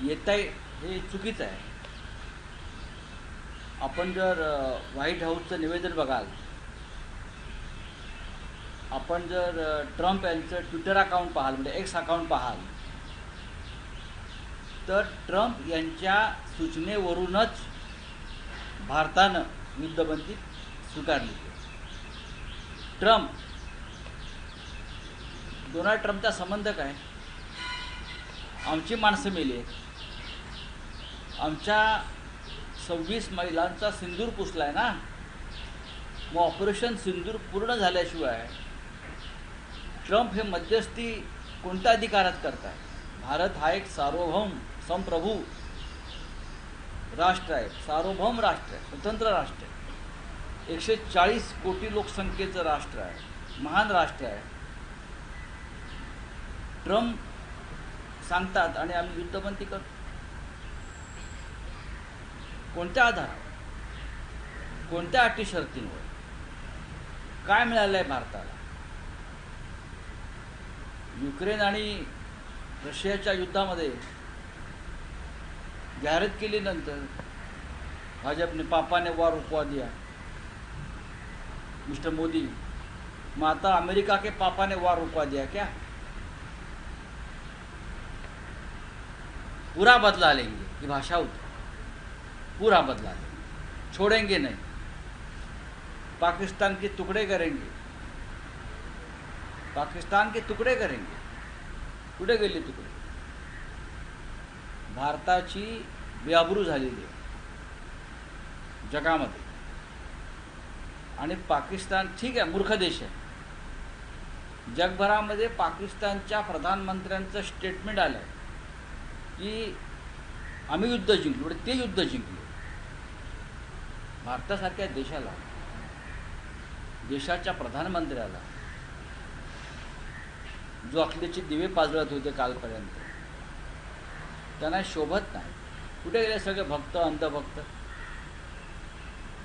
येत आहे हे चुकीचं आहे. आपण जर व्हाईट हाऊसचं निवेदन बघाल, आपण जर ट्रम्प यांचं ट्विटर अकाउंट पाहाल, म्हणजे एक्स अकाउंट पाहाल, तर ट्रम्प यांच्या सूचनेवरूनच भारतानं युद्धबंदी स्वीकारली. डोनाल्ड ट्रम्पचा संबंध काय? आमची माणसं मेली आहेत, आमच्या 26 महिलांचा सिंदूर पुसला आहे ना. मग ऑपरेशन सिंदूर पूर्ण झाल्याशिवाय ट्रम्प हे मध्यस्थी कोणत्या अधिकारात करताय? भारत हा एक सार्वभौम संप्रभू राष्ट्र आहे, सार्वभौम राष्ट्र आहे, स्वतंत्र राष्ट्र आहे, 140 कोटी लोकसंख्येचं राष्ट्र आहे, महान राष्ट्र आहे. ट्रम्प सांगतात आणि आम्ही युद्धबंदी करतो. कोणत्या आधारावर, कोणत्या अटी शर्तींवर? काय मिळालं आहे भारताला? युक्रेन आणि रशियाच्या युद्धामध्ये जाहिरात केल्यानंतर भाजपने पापाने वार रुकवा दिया, मिस्टर मोदी. मग आता अमेरिका के पापा ने वार रुकवा दिया क्या? पूरा बदला लेंगे, ये भाषा होती, पूरा बदला लेंगे, छोड़ेंगे नहीं, पाकिस्तान के टुकड़े करेंगे, पाकिस्तान के तुकडे करेंगे. कुठे गेले तुकडे? भारताची बेआबरू झालेली आहे जगामध्ये. आणि पाकिस्तान ठीक आहे, मूर्ख देश आहे. जगभरामध्ये पाकिस्तानच्या प्रधानमंत्र्यांचं स्टेटमेंट आलं आहे की आम्ही युद्ध जिंकलो, ते युद्ध जिंकले. भारतासारख्या देशाला, देशाच्या प्रधानमंत्र्याला जो अखिलेचे दिवे पाजळत होते कालपर्यंत, त्यांना शोभत नाही. कुठे गेले सगळे भक्त, अंधभक्त?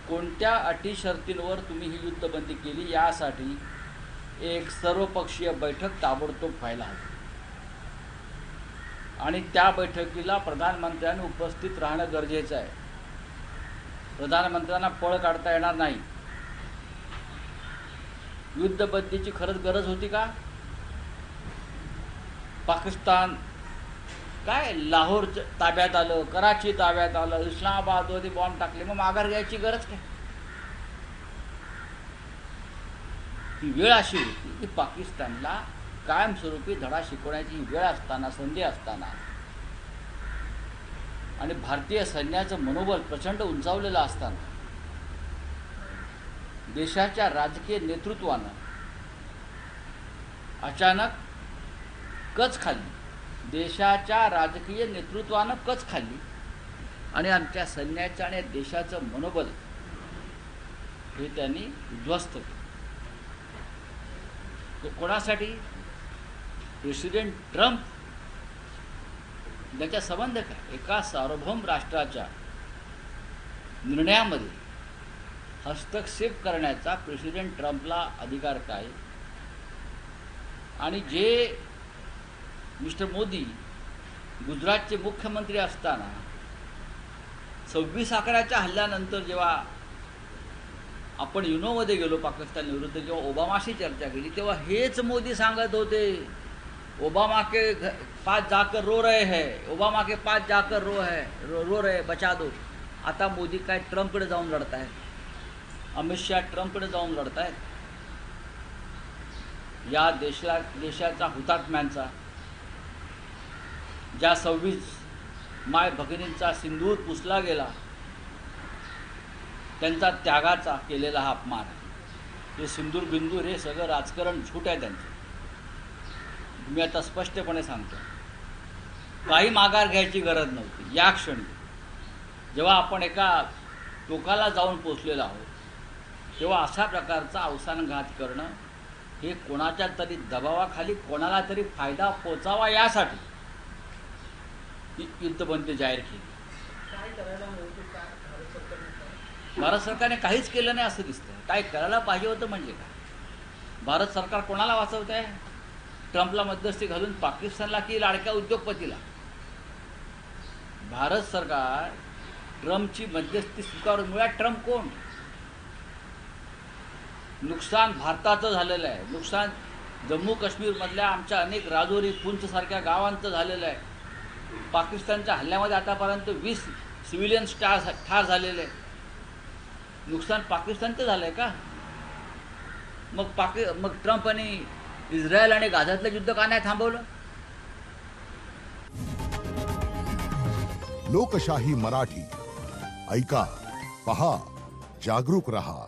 कोणत्या अटी शर्तींवर तुम्ही ही युद्धबंदी केली यासाठी एक सर्वपक्षीय बैठक ताबडतोब व्हायला हवी. आणि त्या बैठकीला प्रधानमंत्र्यांनी उपस्थित राहणं गरजेचं आहे. प्रधानमंत्र्यांना पळ काढता येणार नाही. युद्धबंदीची खरंच गरज होती का? पाकिस्तान काय लाहोर ताब्यात आलं, कराची ताब्यात आलं, इस्लामाबादमध्ये बॉम्ब टाकले, मग माघार घ्यायची गरज काय? ही वेळ अशी होती की पाकिस्तानला कायमस्वरूपी धडा शिकवण्याची वेळ असताना, संधी असताना, आणि भारतीय सैन्याचं मनोबल प्रचंड उंचावलेलं असताना देशाच्या राजकीय नेतृत्वानं अचानक कच खाल्ली. देशाच्या राजकीय नेतृत्वानं कच खाल्ली आणि आमच्या सैन्याचं आणि देशाचं मनोबल हे त्यांनी उद्ध्वस्त केलं. तो कोणासाठी? प्रेसिडेंट ट्रम्प त्याचा संबंध काय? एका सार्वभौम राष्ट्राच्या निर्णयामध्ये हस्तक्षेप करण्याचा प्रेसिडेंट ट्रम्पला अधिकार काय? आणि जे मिस्टर मोदी गुजरातचे मुख्यमंत्री असताना 26/11च्या हल्ल्यानंतर जेव्हा आपण युनोमध्ये गेलो पाकिस्तान विरुद्ध, जेव्हा ओबामाशी चर्चा केली, तेव्हा हेच मोदी सांगत होते, ओबामा के पास जाकर रो रहे हैं, ओबामा के पास जाकर रो रहे बचा दो. आता मोदी काय ट्रम्पकडे जाऊन लढत आहेत, अमित शहा ट्रम्पकडे जाऊन लढत आहेत. या देशाच्या हुतात्म्यांचा, ज्या 26 माय भगिनींचा सिंदूर पुसला गेला, त्यांचा त्यागाचा केलेला हा अपमान आहे. हे सिंदूर बिंदूर हे सगळं राजकारण झूट आहे त्यांचं. मी आता स्पष्टपणे सांगतो, काही माघार घ्यायची गरज नव्हती. या क्षणी जेव्हा आपण एका टोकाला जाऊन पोचलेलो आहोत, तेव्हा अशा प्रकारचा अवसानघात करणं हे कोणाच्या तरी दबावाखाली कोणाला तरी फायदा पोचावा यासाठी ही युद्धबंदी जाहीर केली. भारत सरकारने काहीच केलं नाही असं दिसतं. काय करायला पाहिजे होतं म्हणजे काय? भारत सरकार कोणाला वाचवत आहे? ट्रम्पला मध्यस्थी घालून पाकिस्तानला की लाडक्या उद्योगपतीला? भारत सरकार ट्रम्पची मध्यस्थी स्वीकारून मुळात ट्रम्प कोण? नुकसान भारताचं झालेलं आहे, नुकसान जम्मू काश्मीरमधल्या आमच्या अनेक राजौरी पुंचसारख्या गावांचं झालेलं आहे. पाकिस्तानच्या हल्ल्यामध्ये आतापर्यंत 20 सिव्हिलियन्स ठार झालेले आहे. नुकसान पाकिस्तानचं झालं आहे का? मग ट्रम्प आणि इस्रायल आणि गाझातलं युद्ध का नाही थांबवलं? लोकशाही मराठी ऐका, पहा, जागरूक रहा.